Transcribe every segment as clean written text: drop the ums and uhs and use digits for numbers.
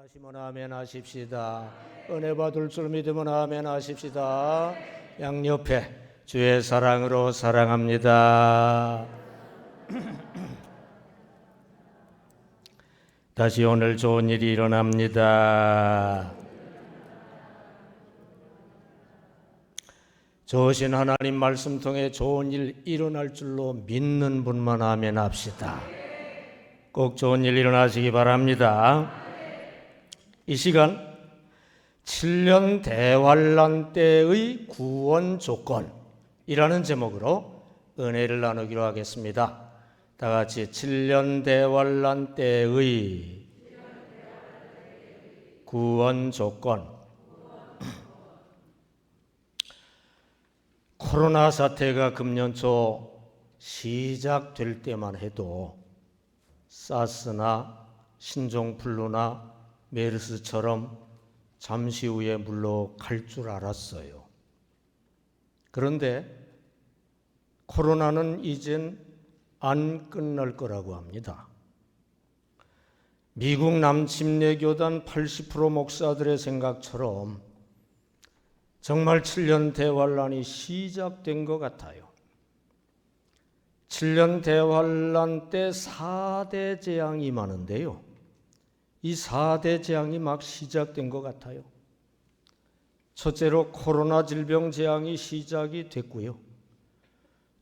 하시면 아멘 하십시다. 은혜 받을 줄 믿으면 아멘 하십시다. 양옆에 주의 사랑으로 사랑합니다. 다시 오늘 좋은 일이 일어납니다. 좋으신 하나님 말씀 통해 좋은 일 일어날 줄로 믿는 분만 아멘 합시다. 꼭 좋은 일 일어나시기 바랍니다. 이 시간 7년 대환란 때의 구원 조건이라는 제목으로 은혜를 나누기로 하겠습니다. 다 같이 7년 대환란 때의 구원 조건. 코로나 사태가 금년 초 시작될 때만 해도 사스나 신종플루나 메르스처럼 잠시 후에 물러갈 줄 알았어요. 그런데 코로나는 이젠 안 끝날 거라고 합니다. 미국 남침례교단 80% 목사들의 생각처럼 정말 7년 대환란이 시작된 것 같아요. 7년 대환란 때 4대 재앙이 많은데요. 이 4대 재앙이 막 시작된 것 같아요. 첫째로 코로나 질병 재앙이 시작이 됐고요.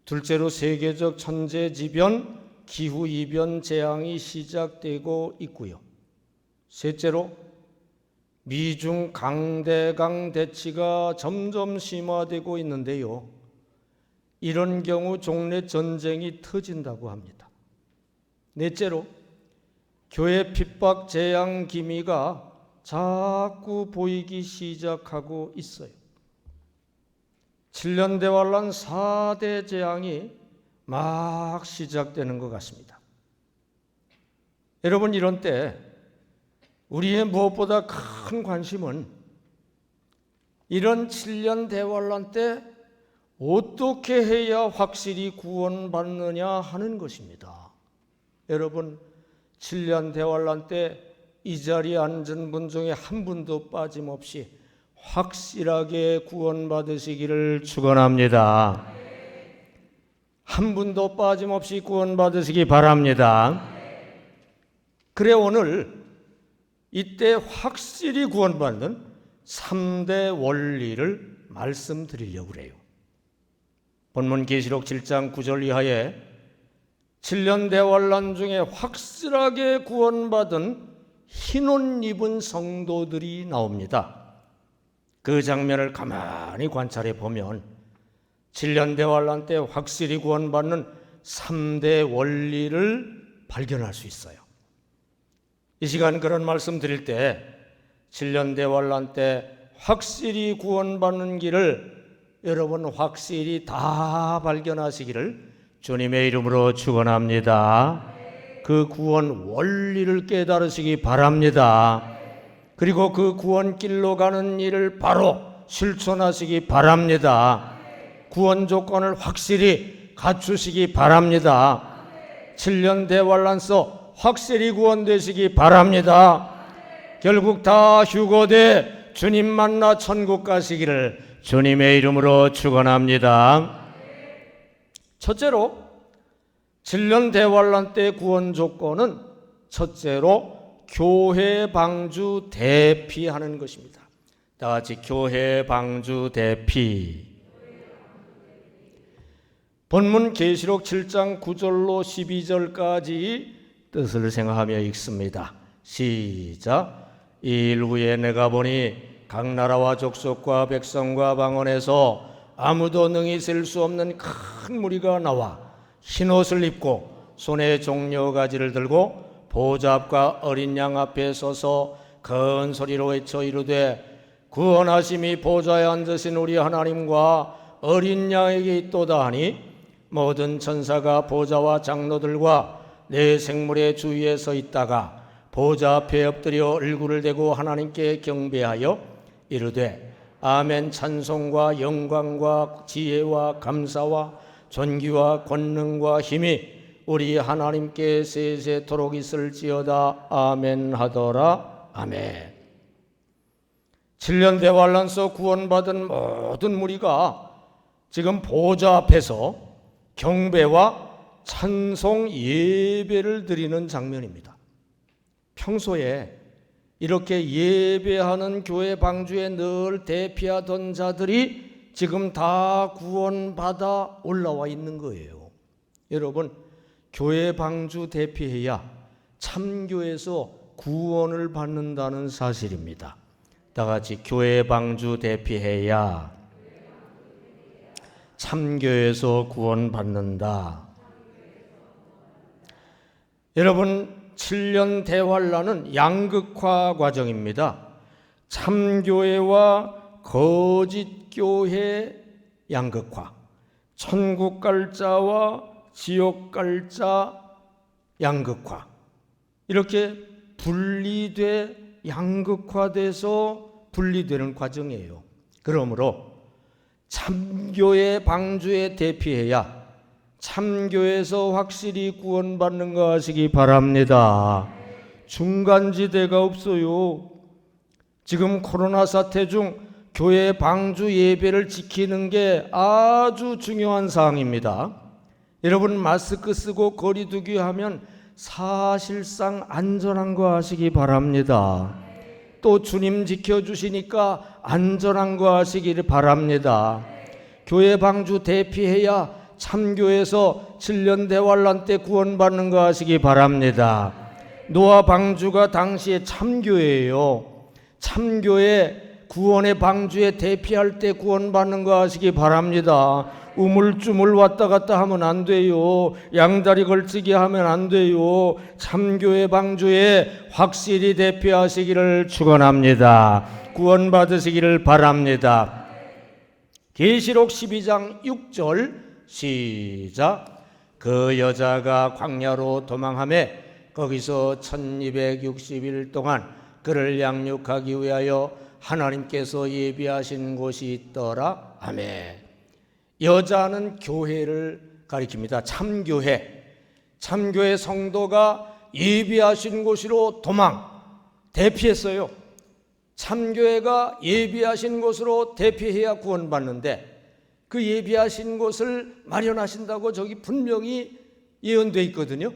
둘째로 세계적 천재지변, 기후이변 재앙이 시작되고 있고요. 셋째로 미중 강대강 대치가 점점 심화되고 있는데요. 이런 경우 종래 전쟁이 터진다고 합니다. 넷째로 교회 핍박 재앙 기미가 자꾸 보이기 시작하고 있어요. 7년 대환란 4대 재앙이 막 시작되는 것 같습니다. 여러분, 이런 때 우리의 무엇보다 큰 관심은 이런 7년 대환란 때 어떻게 해야 확실히 구원받느냐 하는 것입니다. 여러분, 7년 대환란 때 이 자리에 앉은 분 중에 한 분도 빠짐없이 확실하게 구원받으시기를 축원합니다. 한 분도 빠짐없이 구원받으시기 바랍니다. 그래, 오늘 이때 확실히 구원받는 3대 원리를 말씀드리려고 그래요. 본문 계시록 7장 9절 이하에 7년 대환란 중에 확실하게 구원받은 흰옷 입은 성도들이 나옵니다. 그 장면을 가만히 관찰해 보면 7년 대환란 때 확실히 구원받는 3대 원리를 발견할 수 있어요. 이 시간 그런 말씀 드릴 때 7년 대환란 때 확실히 구원받는 길을 여러분 확실히 다 발견하시기를 주님의 이름으로 축원합니다. 그 구원 원리를 깨달으시기 바랍니다. 그리고 그 구원길로 가는 일을 바로 실천하시기 바랍니다. 구원 조건을 확실히 갖추시기 바랍니다. 7년 대환란서 확실히 구원되시기 바랍니다. 결국 다 휴거돼 주님 만나 천국 가시기를 주님의 이름으로 축원합니다. 첫째로 7년 대환란 때 구원 조건은 첫째로 교회 방주 대피하는 것입니다. 다 같이 교회 방주 대피. 본문 계시록 7장 9절로 12절까지 뜻을 생각하며 읽습니다. 시작. 이 일 후에 내가 보니 각 나라와 족속과 백성과 방언에서 아무도 능히 셀 수 없는 큰 무리가 나와 흰옷을 입고 손에 종려가지를 들고 보좌 앞과 어린 양 앞에 서서 큰 소리로 외쳐 이르되 구원하심이 보좌에 앉으신 우리 하나님과 어린 양에게 있도다 하니 모든 천사가 보좌와 장로들과 네 생물의 주위에 서 있다가 보좌 앞에 엎드려 얼굴을 대고 하나님께 경배하여 이르되 아멘. 찬송과 영광과 지혜와 감사와 존귀와 권능과 힘이 우리 하나님께 세세토록 있을지어다. 아멘 하더라. 아멘. 7년 대환란서 구원받은 모든 무리가 지금 보좌 앞에서 경배와 찬송 예배를 드리는 장면입니다. 평소에 이렇게 예배하는 교회 방주에 늘 대피하던 자들이 지금 다 구원받아 올라와 있는 거예요. 여러분, 교회 방주 대피해야 참교에서 구원을 받는다는 사실입니다. 다 같이 교회 방주 대피해야 참교에서 구원받는다. 여러분, 7년 대환란은 양극화 과정입니다. 참교회와 거짓교회 양극화, 천국 갈 자와 지옥 갈 자 양극화, 이렇게 분리돼 양극화돼서 분리되는 과정이에요. 그러므로 참교회 방주에 대피해야 참교회에서 확실히 구원받는 거 하시기 바랍니다. 중간지대가 없어요. 지금 코로나 사태 중 교회 방주 예배를 지키는 게 아주 중요한 사항입니다. 여러분, 마스크 쓰고 거리 두기 하면 사실상 안전한 거 하시기 바랍니다. 또 주님 지켜주시니까 안전한 거 하시기를 바랍니다. 교회 방주 대피해야 참교에서 7년 대환란 때 구원받는 거 하시기 바랍니다. 노아 방주가 당시에 참교예요. 참교에 구원의 방주에 대피할 때 구원받는 거 하시기 바랍니다. 우물쭈물 왔다 갔다 하면 안 돼요. 양다리 걸치기 하면 안 돼요. 참교의 방주에 확실히 대피하시기를 축원합니다. 구원받으시기를 바랍니다. 계시록 12장 6절 시작. 그 여자가 광야로 도망하매 거기서 1260일 동안 그를 양육하기 위하여 하나님께서 예비하신 곳이 있더라. 아멘. 여자는 교회를 가리킵니다. 참교회. 참교회 성도가 예비하신 곳으로 대피했어요. 참교회가 예비하신 곳으로 대피해야 구원받는데 그 예비하신 곳을 마련하신다고 저기 분명히 예언되어 있거든요.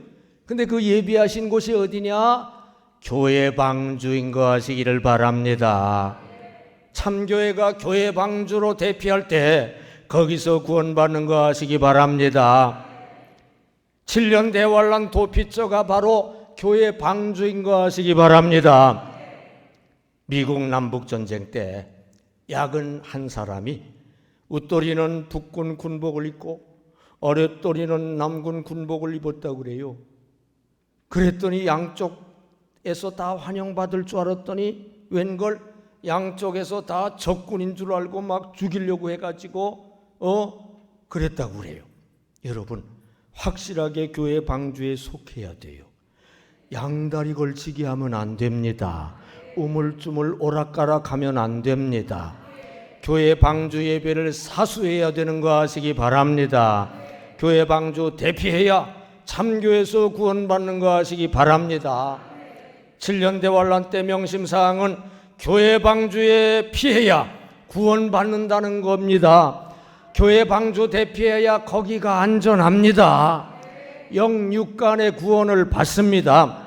근데 그 예비하신 곳이 어디냐? 교회 방주인 거 하시기를 바랍니다. 참교회가 교회 방주로 대피할 때 거기서 구원받는 거 하시기 바랍니다. 7년 대환란 도피처가 바로 교회 방주인 거 하시기 바랍니다. 미국 남북전쟁 때 야근 한 사람이 웃돌이는 북군 군복을 입고 어랫돌이는 남군 군복을 입었다고 그래요. 그랬더니 양쪽에서 다 환영받을 줄 알았더니 웬걸 양쪽에서 다 적군인 줄 알고 막 죽이려고 해가지고 그랬다고 그래요. 여러분, 확실하게 교회 방주에 속해야 돼요. 양다리 걸치기 하면 안 됩니다. 우물쭈물 오락가락 하면 안 됩니다. 교회 방주 예배를 사수해야 되는 거 하시기 바랍니다. 교회 방주 대피해야 참교에서 구원받는 거 하시기 바랍니다. 7년 대환란 때 명심사항은 교회 방주에 피해야 구원받는다는 겁니다. 교회 방주 대피해야 거기가 안전합니다. 영육간의 구원을 받습니다.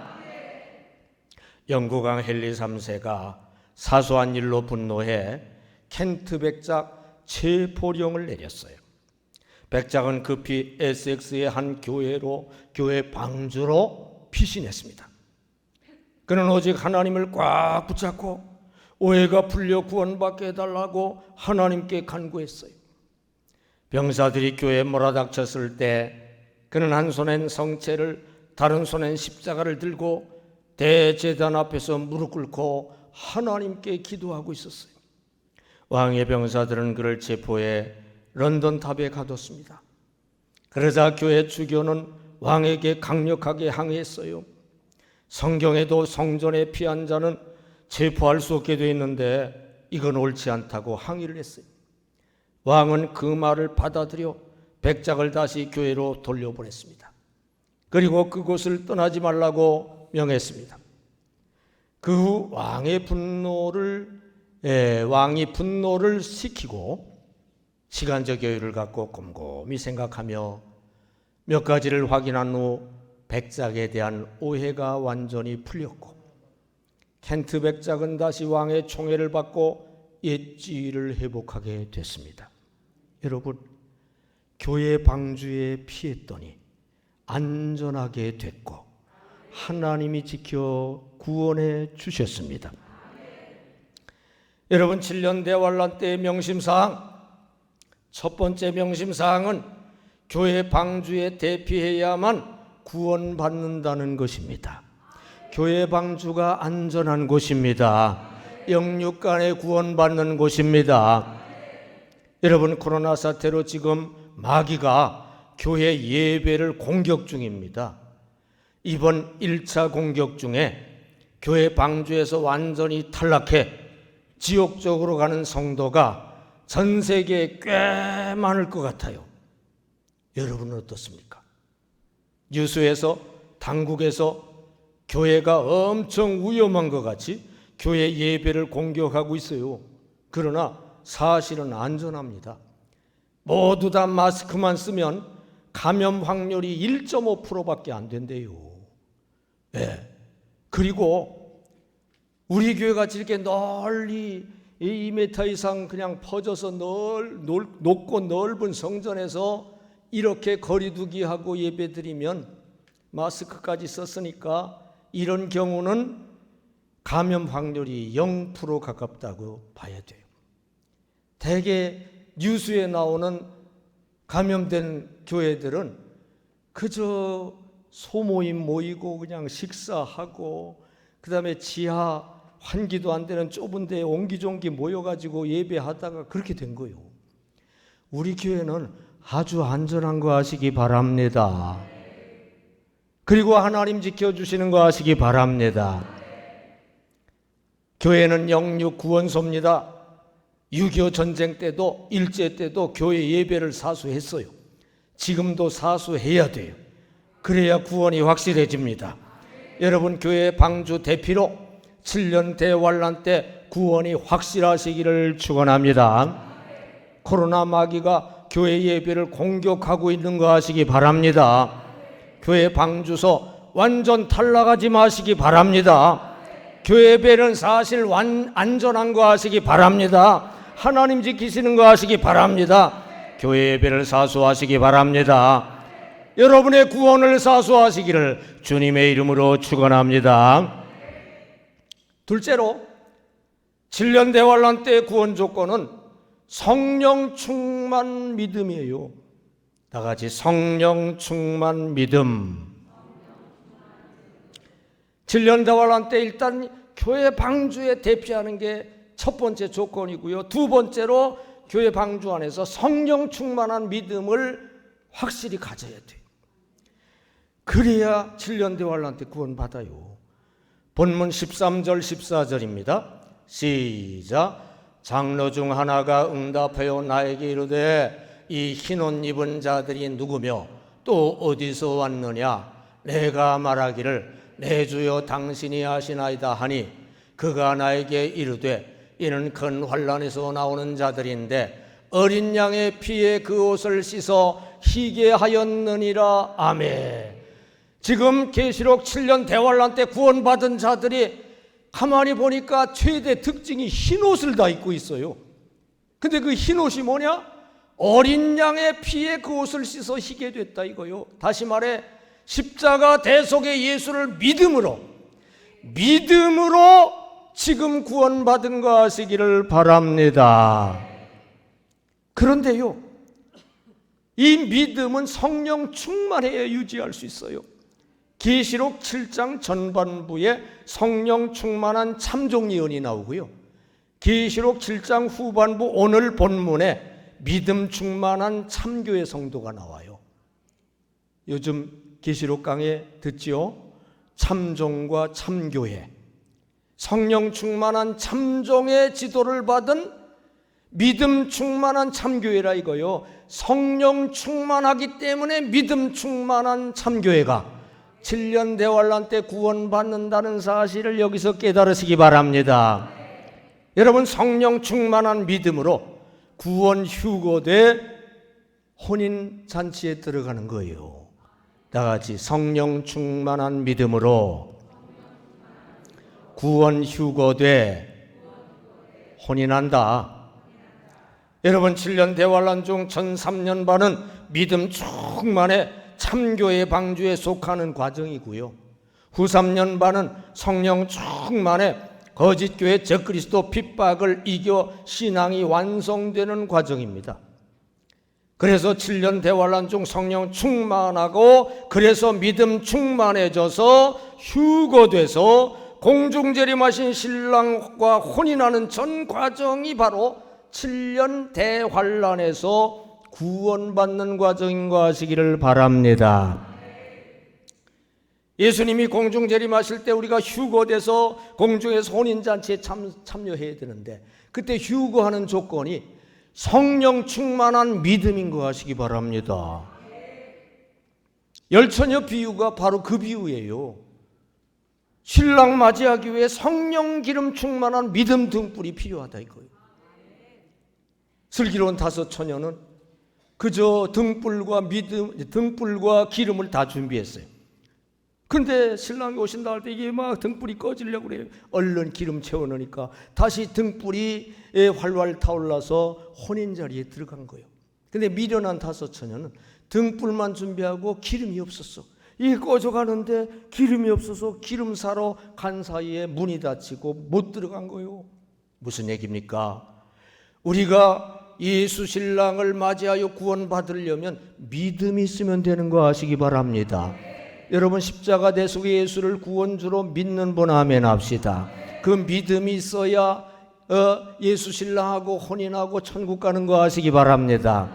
영국왕 헨리 3세가 사소한 일로 분노해 켄트 백작 체포령을 내렸어요. 백작은 급히 에섹스의 한 교회 방주로 피신했습니다. 그는 오직 하나님을 꽉 붙잡고 오해가 풀려 구원받게 해달라고 하나님께 간구했어요. 병사들이 교회에 몰아닥쳤을 때 그는 한 손엔 성체를 다른 손엔 십자가를 들고 대제단 앞에서 무릎 꿇고 하나님께 기도하고 있었어요. 왕의 병사들은 그를 체포해 런던 탑에 가뒀습니다. 그러자 교회 주교는 왕에게 강력하게 항의했어요. 성경에도 성전에 피한 자는 체포할 수 없게 되어 있는데 이건 옳지 않다고 항의를 했어요. 왕은 그 말을 받아들여 백작을 다시 교회로 돌려보냈습니다. 그리고 그곳을 떠나지 말라고 명했습니다. 그 후 왕이 분노를 식히고 시간적 여유를 갖고 곰곰이 생각하며 몇 가지를 확인한 후 백작에 대한 오해가 완전히 풀렸고 켄트 백작은 다시 왕의 총애를 받고 옛 지위를 회복하게 됐습니다. 여러분, 교회 방주에 피했더니 안전하게 됐고 하나님이 지켜 구원해 주셨습니다. 여러분, 7년 대환란 때의 명심사항, 첫 번째 명심사항은 교회 방주에 대피해야만 구원받는다는 것입니다. 교회 방주가 안전한 곳입니다. 영육 간에 구원받는 곳입니다. 여러분, 코로나 사태로 지금 마귀가 교회 예배를 공격 중입니다. 이번 1차 공격 중에 교회 방주에서 완전히 탈락해 지옥 쪽으로 가는 성도가 전 세계에 꽤 많을 것 같아요. 여러분은 어떻습니까? 뉴스에서, 당국에서 교회가 엄청 위험한 것 같이 교회 예배를 공격하고 있어요. 그러나 사실은 안전합니다. 모두 다 마스크만 쓰면 감염 확률이 1.5%밖에 안 된대요. 네. 그리고 우리 교회가 이렇게 널리 2m 이상 그냥 퍼져서 높고 넓은 성전에서 이렇게 거리두기 하고 예배드리면 마스크까지 썼으니까 이런 경우는 감염 확률이 0% 가깝다고 봐야 돼요. 대개 뉴스에 나오는 감염된 교회들은 그저 소모임 모이고 그냥 식사하고 그다음에 지하 환기도 안 되는 좁은 데에 옹기종기 모여가지고 예배하다가 그렇게 된 거예요. 우리 교회는 아주 안전한 거 아시기 바랍니다. 그리고 하나님 지켜주시는 거 아시기 바랍니다. 교회는 영육 구원소입니다. 6.25 전쟁 때도 일제 때도 교회 예배를 사수했어요. 지금도 사수해야 돼요. 그래야 구원이 확실해집니다. 여러분, 교회 방주 대피로 7년 대환란 때 구원이 확실하시기를 축원합니다. 코로나 마귀가 교회 예배를 공격하고 있는 거 아시기 바랍니다. 교회 방주서 완전 탈락하지 마시기 바랍니다. 교회 예배는 사실 안전한 거 아시기 바랍니다. 하나님 지키시는 거 아시기 바랍니다. 교회 예배를 사수하시기 바랍니다. 여러분의 구원을 사수하시기를 주님의 이름으로 축원합니다. 둘째로 7년 대환란 때의 구원 조건은 성령 충만 믿음이에요. 다 같이 성령 충만 믿음. 7년 대환란 때 일단 교회 방주에 대피하는 게 첫 번째 조건이고요. 두 번째로 교회 방주 안에서 성령 충만한 믿음을 확실히 가져야 돼요. 그래야 7년 대환란 때 구원받아요. 본문 13절 14절입니다. 시작. 장로 중 하나가 응답하여 나에게 이르되 이 흰옷 입은 자들이 누구며 또 어디서 왔느냐? 내가 말하기를 내 주여 당신이 아시나이다 하니 그가 나에게 이르되 이는 큰 환난에서 나오는 자들인데 어린 양의 피에 그 옷을 씻어 희게 하였느니라. 아멘. 지금 계시록 7년 대환란 때 구원받은 자들이 가만히 보니까 최대 특징이 흰옷을 다 입고 있어요. 근데 그 흰옷이 뭐냐? 어린 양의 피에 그 옷을 씻어 희게 됐다 이거요. 다시 말해 십자가 대속의 예수를 믿음으로 지금 구원받은 거 아시기를 바랍니다. 그런데요, 이 믿음은 성령 충만해야 유지할 수 있어요. 계시록 7장 전반부에 성령 충만한 참종 예언이 나오고요. 계시록 7장 후반부 오늘 본문에 믿음 충만한 참교회 성도가 나와요. 요즘 계시록 강의 듣지요? 참종과 참교회. 성령 충만한 참종의 지도를 받은 믿음 충만한 참교회라 이거요. 성령 충만하기 때문에 믿음 충만한 참교회가 7년 대환란 때 구원받는다는 사실을 여기서 깨달으시기 바랍니다. 여러분, 성령 충만한 믿음으로 구원 휴거돼 혼인 잔치에 들어가는 거예요. 다 같이 성령 충만한 믿음으로 구원 휴거돼 혼인한다. 여러분, 7년 대환란 중 전 3년 반은 믿음 충만의 참교의 방주에 속하는 과정이고요. 후 3년 반은 성령 충만의 거짓교회 적그리스도 핍박을 이겨 신앙이 완성되는 과정입니다. 그래서 7년 대환란 중 성령 충만하고 그래서 믿음 충만해져서 휴거돼서 공중재림하신 신랑과 혼인하는 전 과정이 바로 7년 대환란에서 구원받는 과정인 거 아시기를 바랍니다. 예수님이 공중재림하실 때 우리가 휴거돼서 공중에서 혼인잔치에 참여해야 되는데 그때 휴거하는 조건이 성령 충만한 믿음인 거 아시기 바랍니다. 열처녀 비유가 바로 그 비유예요. 신랑 맞이하기 위해 성령 기름 충만한 믿음 등불이 필요하다 이거예요. 슬기로운 5 처녀는 그저 등불과 기름을 다 준비했어요. 근데 신랑이 오신다 할 때 이게 막 등불이 꺼지려고 그래요. 얼른 기름 채워놓으니까 다시 등불이 활활 타올라서 혼인 자리에 들어간 거예요. 근데 미련한 5 처녀는 등불만 준비하고 기름이 없었어. 이게 꺼져가는데 기름이 없어서 기름 사러 간 사이에 문이 닫히고 못 들어간 거예요. 무슨 얘기입니까? 우리가 예수 신랑을 맞이하여 구원받으려면 믿음이 있으면 되는 거 아시기 바랍니다. 여러분, 십자가 대속의 예수를 구원주로 믿는 분 아멘 합시다. 그 믿음이 있어야 예수 신랑하고 혼인하고 천국 가는 거 아시기 바랍니다.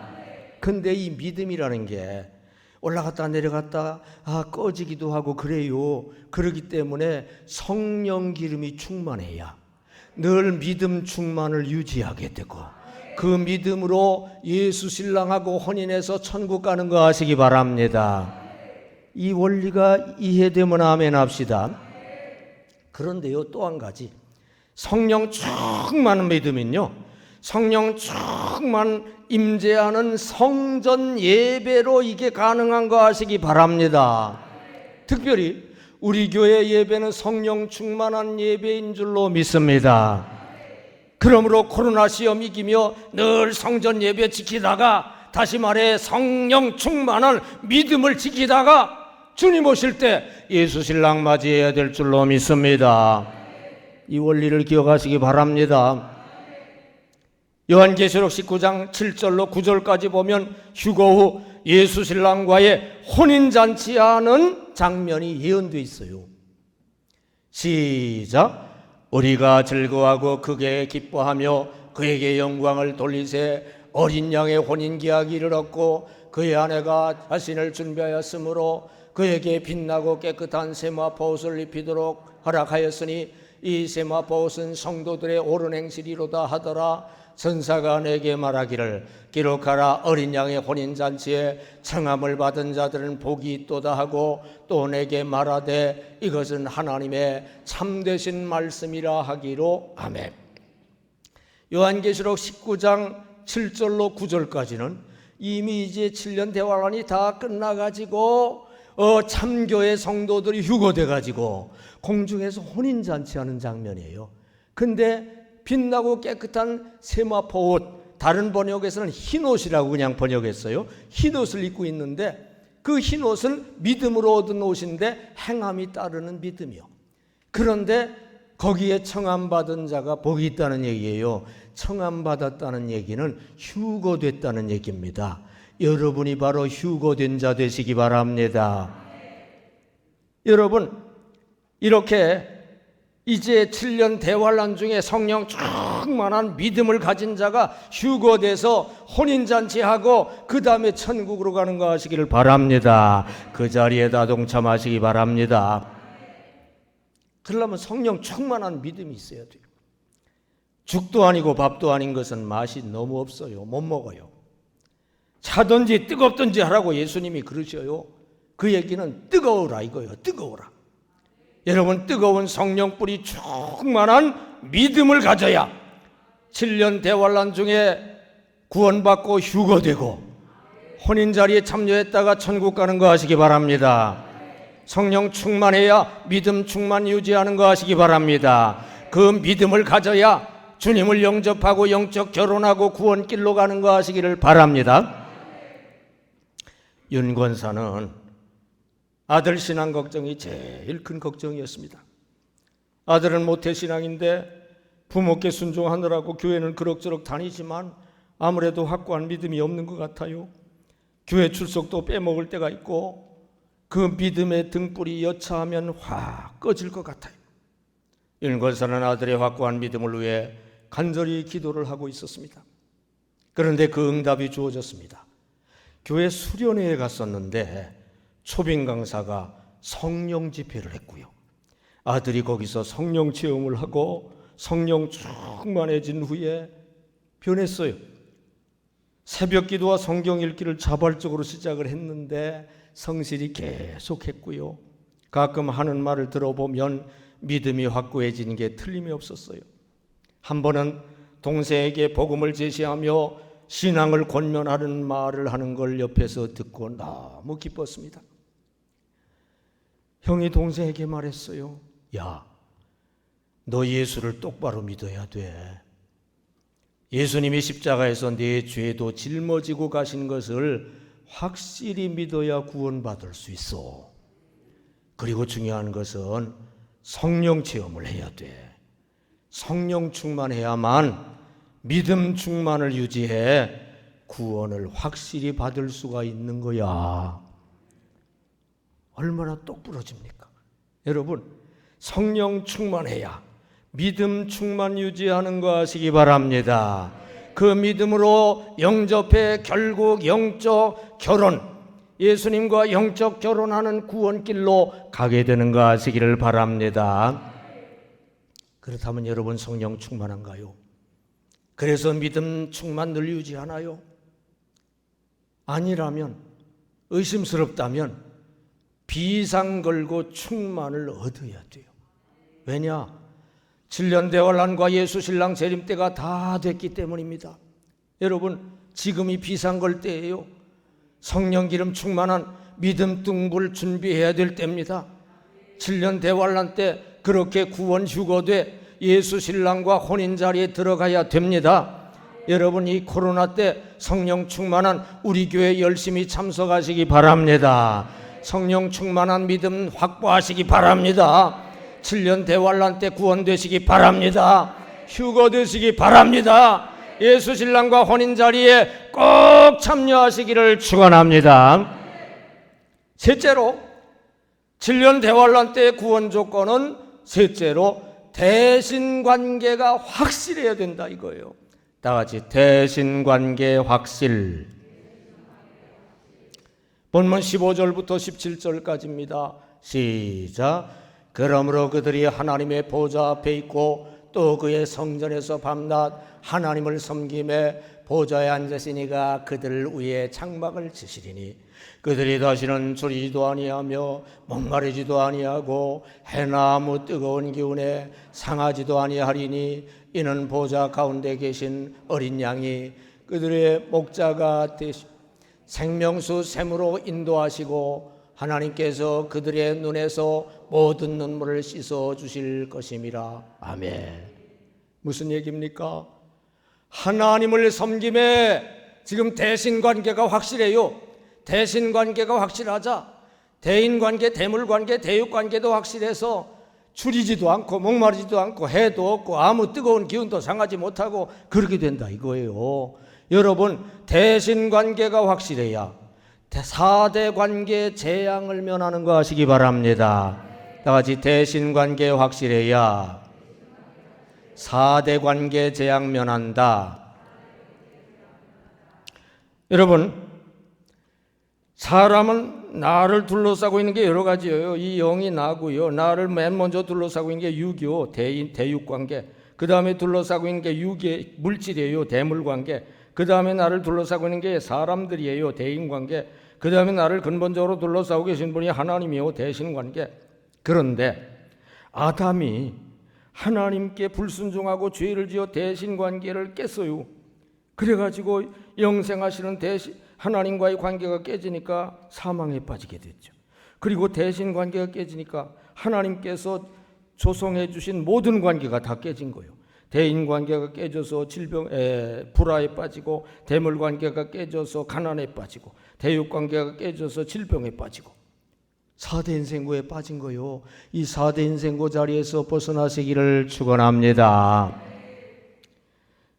근데 이 믿음이라는 게 올라갔다 내려갔다 꺼지기도 하고 그래요. 그러기 때문에 성령 기름이 충만해야 늘 믿음 충만을 유지하게 되고 그 믿음으로 예수 신랑하고 혼인해서 천국 가는 거 아시기 바랍니다. 이 원리가 이해되면 아멘 합시다. 그런데요, 또 한 가지 성령 충만한 믿음은요, 성령 충만 임재하는 성전 예배로 이게 가능한 거 아시기 바랍니다. 특별히 우리 교회 예배는 성령 충만한 예배인 줄로 믿습니다. 그러므로 코로나 시험 이기며 늘 성전 예배 지키다가 다시 말해 성령 충만한 믿음을 지키다가 주님 오실 때 예수 신랑 맞이해야 될 줄로 믿습니다. 이 원리를 기억하시기 바랍니다. 요한계시록 19장 7절로 9절까지 보면 휴거 후 예수 신랑과의 혼인잔치하는 장면이 예언되어 있어요. 시작. 우리가 즐거워하고 크게 기뻐하며 그에게 영광을 돌리세 어린 양의 혼인기약이 이르렀고 그의 아내가 자신을 준비하였으므로 그에게 빛나고 깨끗한 세마포옷을 입히도록 허락하였으니 이 세마포옷은 성도들의 옳은 행실이로다 하더라. 천사가 내게 말하기를 기록하라. 어린 양의 혼인잔치에 청함을 받은 자들은 복이 있도다 하고 또 내게 말하되 이것은 하나님의 참되신 말씀이라 하기로. 아멘. 요한계시록 19장 7절로 9절까지는 이미 이제 7년 대환란이 다 끝나가지고 참교의 성도들이 휴거돼가지고 공중에서 혼인잔치하는 장면이에요. 근데 빛나고 깨끗한 세마포옷, 다른 번역에서는 흰옷이라고 그냥 번역했어요. 흰옷을 입고 있는데 그 흰옷은 믿음으로 얻은 옷인데 행함이 따르는 믿음이요. 그런데 거기에 청함받은 자가 복이 있다는 얘기예요. 청함받았다는 얘기는 휴거됐다는 얘기입니다. 여러분이 바로 휴거된 자 되시기 바랍니다. 여러분, 이렇게 이제 7년 대환란 중에 성령 충만한 믿음을 가진 자가 휴거돼서 혼인잔치하고 그 다음에 천국으로 가는 거 하시기를 바랍니다. 그 자리에다 동참하시기 바랍니다. 그러려면 성령 충만한 믿음이 있어야 돼요. 죽도 아니고 밥도 아닌 것은 맛이 너무 없어요. 못 먹어요. 차든지 뜨겁든지 하라고 예수님이 그러셔요. 그 얘기는 뜨거우라 이거예요. 뜨거우라. 여러분, 뜨거운 성령불이 충만한 믿음을 가져야 7년 대환란 중에 구원받고 휴거되고 혼인자리에 참여했다가 천국 가는 거 아시기 바랍니다. 성령 충만해야 믿음 충만 유지하는 거 아시기 바랍니다. 그 믿음을 가져야 주님을 영접하고 영적 결혼하고 구원길로 가는 거 아시기를 바랍니다. 윤 권사는 아들 신앙 걱정이 제일 큰 걱정이었습니다. 아들은 모태신앙인데 부모께 순종하느라고 교회는 그럭저럭 다니지만 아무래도 확고한 믿음이 없는 것 같아요. 교회 출석도 빼먹을 때가 있고 그 믿음의 등불이 여차하면 확 꺼질 것 같아요. 윤 권사는 아들의 확고한 믿음을 위해 간절히 기도를 하고 있었습니다. 그런데 그 응답이 주어졌습니다. 교회 수련회에 갔었는데 초빙 강사가 성령 집회를 했고요. 아들이 거기서 성령 체험을 하고 성령 충만해진 후에 변했어요. 새벽 기도와 성경 읽기를 자발적으로 시작을 했는데 성실히 계속했고요. 가끔 하는 말을 들어보면 믿음이 확고해지는 게 틀림이 없었어요. 한 번은 동생에게 복음을 제시하며 신앙을 권면하는 말을 하는 걸 옆에서 듣고 너무 기뻤습니다. 형이 동생에게 말했어요. 야, 너 예수를 똑바로 믿어야 돼. 예수님이 십자가에서 네 죄도 짊어지고 가신 것을 확실히 믿어야 구원받을 수 있어. 그리고 중요한 것은 성령 체험을 해야 돼. 성령 충만해야만 믿음 충만을 유지해 구원을 확실히 받을 수가 있는 거야. 얼마나 똑부러집니까? 여러분, 성령 충만해야 믿음 충만 유지하는 거 아시기 바랍니다. 그 믿음으로 영접해 결국 영적 결혼, 예수님과 영적 결혼하는 구원길로 가게 되는 거 아시기를 바랍니다. 그렇다면 여러분, 성령 충만한가요? 그래서 믿음 충만 늘 유지하나요? 아니라면, 의심스럽다면 비상 걸고 충만을 얻어야 돼요. 왜냐? 7년 대환란과 예수 신랑 재림 때가 다 됐기 때문입니다. 여러분, 지금이 비상 걸 때예요. 성령 기름 충만한 믿음 등불 준비해야 될 때입니다. 7년 대환란 때 그렇게 구원 휴거돼 예수 신랑과 혼인 자리에 들어가야 됩니다. 여러분, 이 코로나 때 성령 충만한 우리 교회 열심히 참석하시기 바랍니다. 성령 충만한 믿음 확보하시기 바랍니다. 7년 대환란 때 구원되시기 바랍니다. 휴거되시기 바랍니다. 예수 신랑과 혼인 자리에 꼭 참여하시기를 축원합니다. 셋째로, 7년 대환란 때의 구원 조건은 셋째로 대신관계가 확실해야 된다 이거예요. 다 같이 대신관계 확실. 본문 15절부터 17절까지입니다. 시작. 그러므로 그들이 하나님의 보좌 앞에 있고 또 그의 성전에서 밤낮 하나님을 섬김에 보좌에 앉으시니가 그들 위에 장막을 치시리니 그들이 다시는 줄이지도 아니하며 목마르지도 아니하고 해나 아무 뜨거운 기운에 상하지도 아니하리니 이는 보좌 가운데 계신 어린 양이 그들의 목자가 되시 생명수 샘으로 인도하시고 하나님께서 그들의 눈에서 모든 눈물을 씻어 주실 것임이라. 아멘. 무슨 얘기입니까? 하나님을 섬김에 지금 대신관계가 확실해요. 대신관계가 확실하자 대인관계, 대물관계, 대육관계도 확실해서 줄이지도 않고 목마르지도 않고 해도 없고 아무 뜨거운 기운도 상하지 못하고 그렇게 된다 이거예요. 여러분, 대신관계가 확실해야 4대 관계 재앙을 면하는 거 아시기 바랍니다. 다 같이 대신관계 확실해야 4대 관계 재앙 면한다. 여러분, 사람은 나를 둘러싸고 있는 게 여러 가지예요. 이 영이 나고요. 나를 맨 먼저 둘러싸고 있는 게 육이요, 대육관계. 그 다음에 둘러싸고 있는 게 육의 물질이에요, 대물관계. 그 다음에 나를 둘러싸고 있는 게 사람들이에요, 대인관계. 그 다음에 나를 근본적으로 둘러싸고 계신 분이 하나님이요 대신관계. 그런데 아담이 하나님께 불순종하고 죄를 지어 대신관계를 깼어요. 그래가지고 영생하시는 하나님과의 관계가 깨지니까 사망에 빠지게 됐죠. 그리고 대신관계가 깨지니까 하나님께서 조성해 주신 모든 관계가 다 깨진 거예요. 대인관계가 깨져서 불화에 빠지고, 대물관계가 깨져서 가난에 빠지고, 대육관계가 깨져서 질병에 빠지고, 4대 인생고에 빠진 거요. 이 4대 인생고 자리에서 벗어나시기를 축원합니다.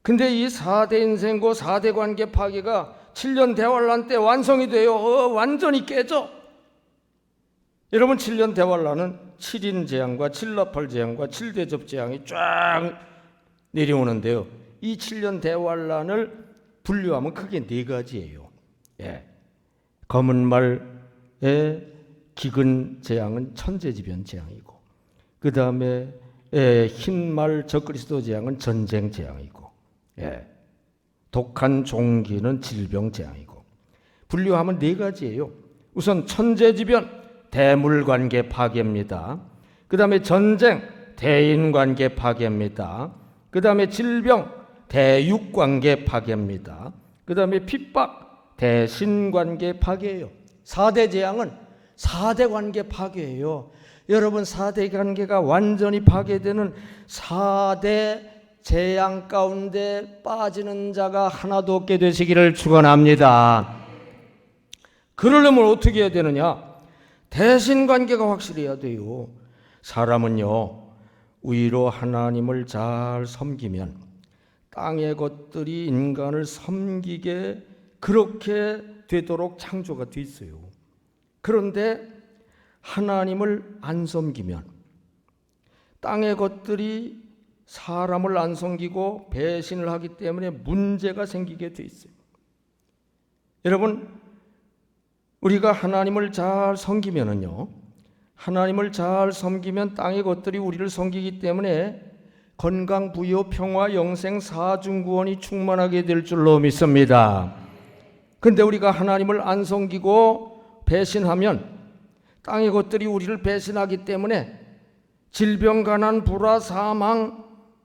근데 이 4대 인생고 4대 관계 파괴가 7년 대환란 때 완성이 돼요. 완전히 깨져. 여러분, 7년 대환란은 7인 재앙과 7나팔 재앙과 7대접 재앙이 쫙 내려오는데요. 이 7년 대환란을 분류하면 크게 4가지예요. 검은 말의 기근 재앙은 천재지변 재앙이고, 그 다음에 흰말 적그리스도 재앙은 전쟁 재앙이고, 독한 종기는 질병 재앙이고, 분류하면 4가지예요. 우선 천재지변, 대물관계 파괴입니다. 그 다음에 전쟁, 대인관계 파괴입니다. 그 다음에 질병, 대육관계 파괴입니다. 그 다음에 핍박, 대신관계 파괴예요. 4대 재앙은 4대 관계 파괴예요. 여러분, 4대 관계가 완전히 파괴되는 4대 재앙 가운데 빠지는 자가 하나도 없게 되시기를 축원합니다. 그러려면 어떻게 해야 되느냐? 대신관계가 확실해야 돼요. 사람은요, 위로 하나님을 잘 섬기면 땅의 것들이 인간을 섬기게 그렇게 되도록 창조가 돼 있어요. 그런데 하나님을 안 섬기면 땅의 것들이 사람을 안 섬기고 배신을 하기 때문에 문제가 생기게 돼 있어요. 여러분, 우리가 하나님을 잘 섬기면은요, 하나님을 잘 섬기면 땅의 것들이 우리를 섬기기 때문에 건강, 부여, 평화, 영생, 사중구원이 충만하게 될 줄로 믿습니다. 근데 우리가 하나님을 안 섬기고 배신하면 땅의 것들이 우리를 배신하기 때문에 질병, 가난, 불화, 사망,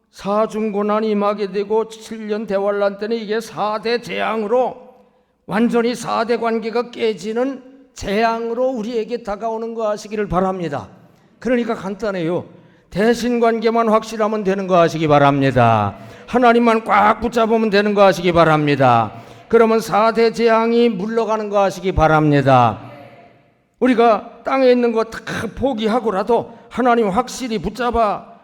사중고난이 임하게 되고 7년 대환란 때는 이게 4대 재앙으로 완전히 4대 관계가 깨지는 재앙으로 우리에게 다가오는 거 아시기를 바랍니다. 그러니까 간단해요. 대신관계만 확실하면 되는 거 아시기 바랍니다. 하나님만 꽉 붙잡으면 되는 거 아시기 바랍니다. 그러면 4대 재앙이 물러가는 거 아시기 바랍니다. 우리가 땅에 있는 거 다 포기하고라도 하나님 확실히 붙잡아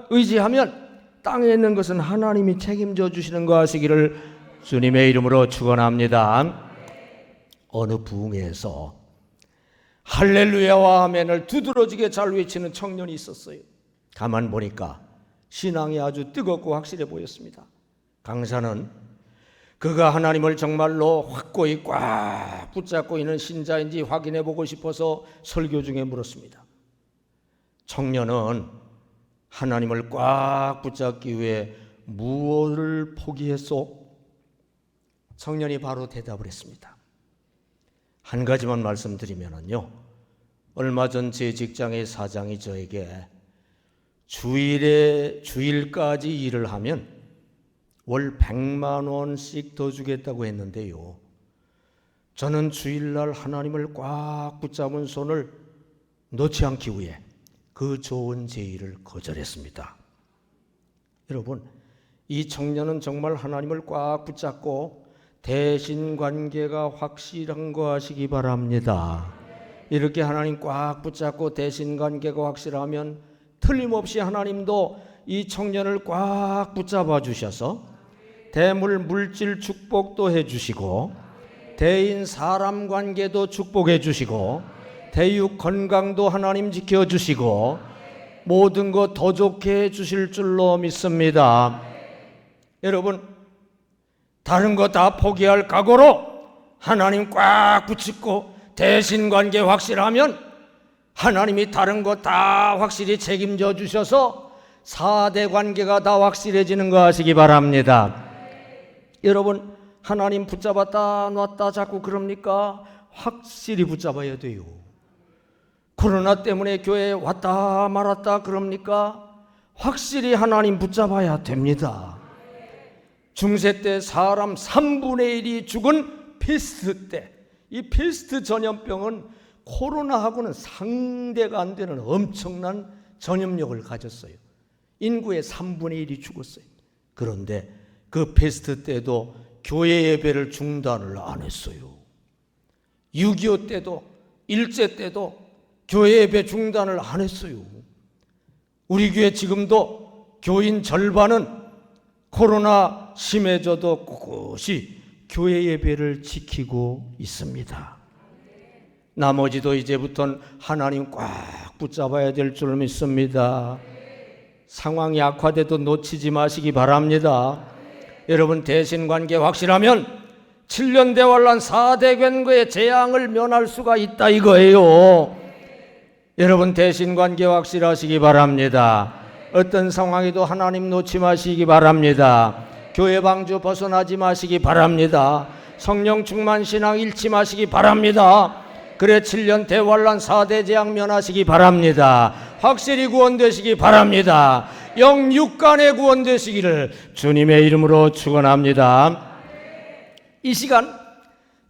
의지하면 땅에 있는 것은 하나님이 책임져 주시는 거 아시기를 주님의 이름으로 축원합니다. 어느 부흥회에서 할렐루야와 아멘을 두드러지게 잘 외치는 청년이 있었어요. 가만 보니까 신앙이 아주 뜨겁고 확실해 보였습니다. 강사는 그가 하나님을 정말로 확고히 꽉 붙잡고 있는 신자인지 확인해 보고 싶어서 설교 중에 물었습니다. 청년은 하나님을 꽉 붙잡기 위해 무엇을 포기했소? 청년이 바로 대답을 했습니다. 한 가지만 말씀드리면요, 얼마 전 제 직장의 사장이 저에게 주일까지 일을 하면 월 100만 원씩 더 주겠다고 했는데요, 저는 주일날 하나님을 꽉 붙잡은 손을 놓지 않기 위해 그 좋은 제의를 거절했습니다. 여러분, 이 청년은 정말 하나님을 꽉 붙잡고 대신관계가 확실한 거 하시기 바랍니다. 이렇게 하나님 꽉 붙잡고 대신관계가 확실하면 틀림없이 하나님도 이 청년을 꽉 붙잡아 주셔서 대물 물질 축복도 해주시고, 대인 사람 관계도 축복해 주시고, 대육 건강도 하나님 지켜주시고, 모든 것 더 좋게 해주실 줄로 믿습니다. 여러분, 다른 거 다 포기할 각오로 하나님 꽉 붙잡고 대신관계 확실하면 하나님이 다른 거 다 확실히 책임져 주셔서 4대 관계가 다 확실해지는 거 아시기 바랍니다. 여러분, 하나님 붙잡았다 놨다 자꾸 그럽니까? 확실히 붙잡아야 돼요. 코로나 때문에 교회에 왔다 말았다 그럽니까? 확실히 하나님 붙잡아야 됩니다. 중세 때 사람 3분의 1이 죽은 패스트 때, 이 패스트 전염병은 코로나하고는 상대가 안 되는 엄청난 전염력을 가졌어요. 인구의 3분의 1이 죽었어요. 그런데 그 패스트 때도 교회 예배를 중단을 안 했어요. 6.25 때도, 일제 때도 교회 예배 중단을 안 했어요. 우리 교회 지금도 교인 절반은 코로나 심해져도 꿋꿋이 교회 예배를 지키고 있습니다. 나머지도 이제부터는 하나님 꽉 붙잡아야 될 줄 믿습니다. 상황이 악화돼도 놓치지 마시기 바랍니다. 여러분, 대신관계 확실하면 7년 대환란 4대 권고의 재앙을 면할 수가 있다 이거예요. 여러분, 대신관계 확실하시기 바랍니다. 어떤 상황에도 하나님 놓지 마시기 바랍니다. 교회 방주 벗어나지 마시기 바랍니다. 성령 충만 신앙 잃지 마시기 바랍니다. 그래 7년 대환란 4대 재앙 면하시기 바랍니다. 확실히 구원되시기 바랍니다. 영육간에 구원되시기를 주님의 이름으로 축원합니다. 이 시간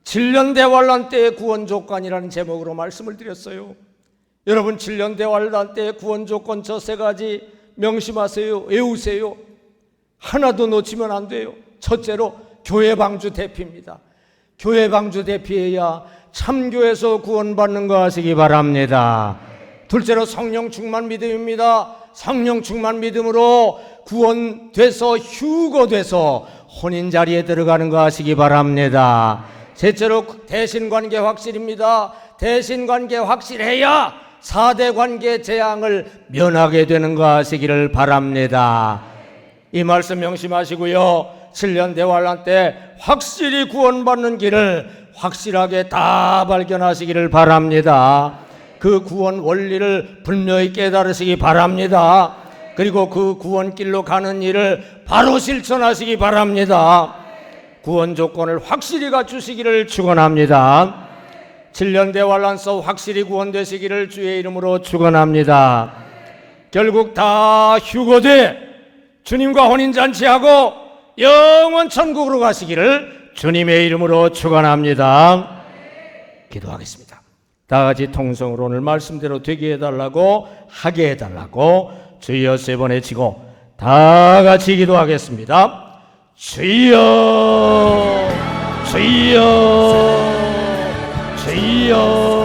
7년 대환란 때의 구원 조건이라는 제목으로 말씀을 드렸어요. 여러분, 7년 대환란 때의 구원 조건 저 세 가지 명심하세요. 외우세요. 하나도 놓치면 안 돼요. 첫째로 교회 방주 대피입니다. 교회 방주 대피해야 참교에서 구원받는 거 하시기 바랍니다. 둘째로 성령 충만 믿음입니다. 성령 충만 믿음으로 구원돼서 휴거돼서 혼인 자리에 들어가는 거 하시기 바랍니다. 셋째로 대신관계 확실입니다. 대신관계 확실해야 4대 관계 재앙을 면하게 되는 거 하시기를 바랍니다. 이 말씀 명심하시고요. 7년 대환란 때 확실히 구원받는 길을 확실하게 다 발견하시기를 바랍니다. 그 구원 원리를 분명히 깨달으시기 바랍니다. 그리고 그 구원길로 가는 일을 바로 실천하시기 바랍니다. 구원 조건을 확실히 갖추시기를 축원합니다. 7년 대환란서 확실히 구원되시기를 주의 이름으로 축원합니다. 결국 다 휴거돼 주님과 혼인잔치하고 영원 천국으로 가시기를 주님의 이름으로 축원합니다. 기도하겠습니다. 다 같이 통성으로 오늘 말씀대로 되게 해달라고, 하게 해달라고 주여 세 번 외치고 다 같이 기도하겠습니다. 주여, 주여, 주여.